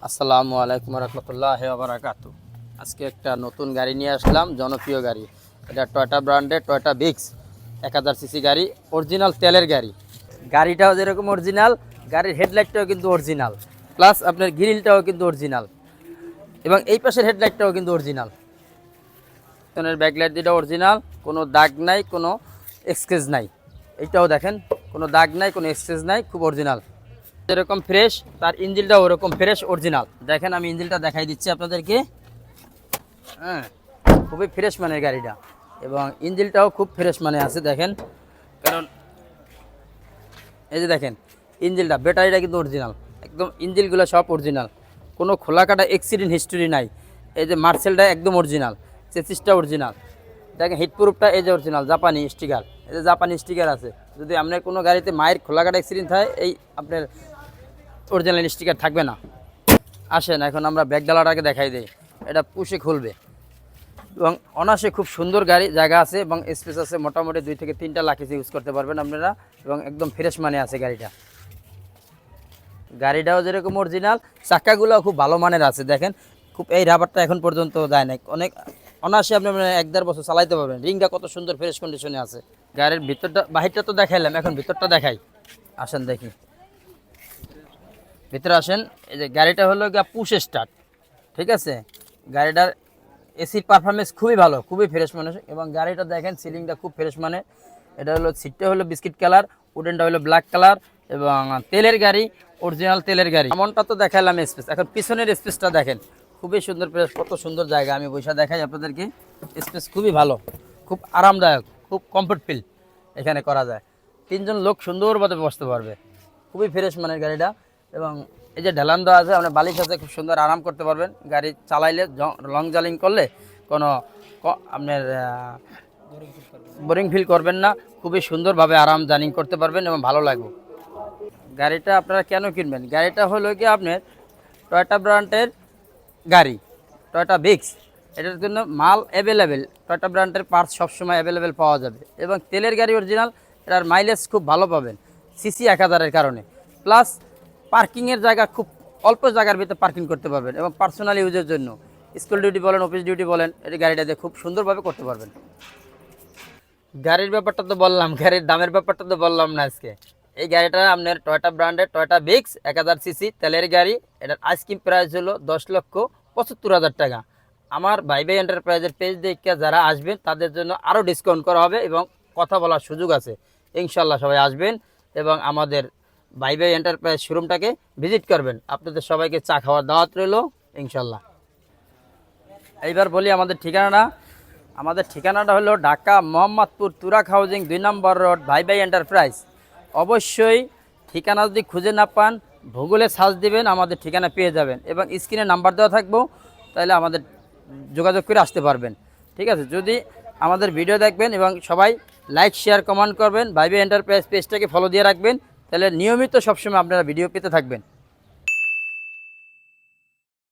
আসসালামু আলাইকুম রহমতুল্লাহি ওয়া বারাকাতু। আজকে একটা নতুন গাড়ি নিয়ে আসলাম, জনপ্রিয় গাড়ি। এটা টয়োটা ব্র্যান্ডের টয়োটা বিক্স 1000 সিসি গাড়ি, অরিজিনাল তেলের গাড়ি। গাড়িটাও যেরকম অরিজিনাল, গাড়ির হেডলাইটটাও কিন্তু অরিজিনাল, প্লাস আপনার গ্রিলটাও কিন্তু অরিজিনাল, এবং এই পাশের হেডলাইটটাও কিন্তু অরিজিনাল। পিছনের ব্যাকলাইট দুটো অরিজিনাল, কোনো দাগ নাই, কোনো এক্সচেঞ্জ নাই। এইটাও দেখেন, কোনো দাগ নাই, কোনো এক্সচেঞ্জ নাই, খুব অরিজিনাল। যেরকম ফ্রেশ, তার ইঞ্জিনটাও ওরকম ফ্রেশ অরিজিনাল। দেখেন, আমি ইঞ্জিনটা দেখাই দিচ্ছি আপনাদেরকে। হ্যাঁ, খুবই ফ্রেশ মানের গাড়িটা, এবং ইঞ্জিনটাও খুব ফ্রেশ মানে আছে। দেখেন, কারণ এই যে দেখেন ইঞ্জিনটা, ব্যাটারিটা কিন্তু অরিজিনাল, একদম ইঞ্জিনগুলো সব অরিজিনাল, কোনো খোলা কাটা অ্যাক্সিডেন্ট হিস্টোরি নাই। এই যে মার্সেলটা একদম অরিজিনাল, চেসিসটা অরিজিনাল। দেখেন হিটপ্রুফটা এই যে অরিজিনাল, জাপানি স্টিকার, এই যে জাপানি স্টিকার আছে। যদি আপনার কোনো গাড়িতে মায়ের খোলা কাটা অ্যাক্সিডেন্ট হয়, এই আপনার অরিজিনাল স্টিকার থাকবে না। আসেন এখন আমরা ব্যাক ডালাটাকে দেখাই দিই। এটা পুশে খুলবে, এবং অনায়াসে খুব সুন্দর গাড়ি, জায়গা আছে এবং স্পেস আছে। মোটামুটি 2 থেকে 3টা লাকিস ইউজ করতে পারবেন আপনারা, এবং একদম ফ্রেশ মানে আছে গাড়িটা। গাড়িটাও যেরকম অরিজিনাল, চাকাগুলোও খুব ভালো মানের আছে। দেখেন, খুব এই রাবারটা এখন পর্যন্ত দেয় নাই, অনেক অনায়াসে আপনি 1-1.5 বছর চালাইতে পারবেন। রিংটা কত সুন্দর ফ্রেশ কন্ডিশনে আছে। গাড়ির ভিতরটা, বাহিরটা তো দেখাইলাম, এখন ভিতরটা দেখাই। আসেন দেখি, ভিতরে আসেন। এই যে গাড়িটা হলো গিয়ে পুশ স্টার্ট, ঠিক আছে। গাড়িটার এসির পারফরমেন্স খুবই ভালো, খুবই ফ্রেশ মানে, এবং গাড়িটা দেখেন সিলিংটা খুব ফ্রেশ মানে। এটা হলো সিটটা হলো বিস্কিট কালার, উডেনটা হলো ব্ল্যাক কালার, এবং তেলের গাড়ি, অরিজিনাল তেলের গাড়ি। এমনটা তো দেখালাম স্পেস, এখন পিছনের স্পেসটা দেখেন, খুবই সুন্দর প্লেস, কত সুন্দর জায়গা। আমি বৈশা দেখাই আপনাদেরকে। স্পেস খুবই ভালো, খুব আরামদায়ক, খুব কমফোর্ট ফিল এখানে করা যায়। 3জন লোক সুন্দরভাবে বসতে পারবে, খুবই ফ্রেশ মানের গাড়িটা। এবং এই যে ঢেলান দেওয়া আছে, আপনার বালিশ আছে, খুব সুন্দর আরাম করতে পারবেন। গাড়ি চালাইলে লং জার্নি করলে কোনো আপনার বোরিং ফিল করবেন না, খুবই সুন্দরভাবে আরাম জার্নি করতে পারবেন এবং ভালো লাগবে। গাড়িটা আপনারা কেন কিনবেন? গাড়িটা হলো কি আপনার টয়োটা ব্র্যান্ডের গাড়ি, টয়োটা বিক্স। এটার জন্য মাল অ্যাভেলেবেল, টয়োটা ব্র্যান্ডের পার্টস সবসময় অ্যাভেলেবেল পাওয়া যাবে, এবং তেলের গাড়ি অরিজিনাল। এটার মাইলেজ খুব ভালো পাবেন সিসি 1000-এর কারণে। প্লাস পার্কিংয়ের জায়গা, খুব অল্প জায়গার ভিতরে পার্কিং করতে পারবেন, এবং পার্সোনাল ইউজের জন্য, স্কুল ডিউটি বলেন, অফিস ডিউটি বলেন, এই গাড়িটা দিয়ে খুব সুন্দরভাবে করতে পারবেন। গাড়ির ব্যাপারটা তো বললাম, গাড়ির দামের ব্যাপারটা তো বললাম না আজকে। এই গাড়িটা আপনার টয়োটা ব্র্যান্ডের টয়োটা বিক্স 1000 সিসি তেলের গাড়ি। এটার আইসক্রিম প্রাইস হলো 10,75,000 টাকা। আমার ভাই ভাই এন্টারপ্রাইজের পেজ দেখে যারা আসবেন তাদের জন্য আরও ডিসকাউন্ট করা হবে, এবং কথা বলার সুযোগ আছে। ইনশাল্লাহ সবাই আসবেন এবং আমাদের ভাই ভাই এন্টারপ্রাইজ শোরুমটাকে ভিজিট করবেন। আপনাদের সবাইকে চা খাওয়ার দাওয়াত রইল ইনশাল্লাহ। এইবার বলি আমাদের ঠিকানাটা। আমাদের ঠিকানাটা হলো ঢাকা মোহাম্মদপুর তুরাক হাউজিং 2 নম্বর রোড, ভাই ভাই এন্টারপ্রাইজ। অবশ্যই ঠিকানা যদি খুঁজে না পান, ভূগোলে সার্চ দিবেন, আমাদের ঠিকানা পেয়ে যাবেন, এবং স্ক্রিনে নাম্বার দেওয়া থাকবো, তাহলে আমাদের যোগাযোগ করে আসতে পারবেন। ঠিক আছে, যদি আমাদের ভিডিও দেখবেন এবং সবাই লাইক শেয়ার কমেন্ট করবেন, ভাই ভাই এন্টারপ্রাইজ পেজটাকে ফলো দিয়ে রাখবেন, তাহলে নিয়মিত সবসময় আপনারা ভিডিও পেতে থাকবেন।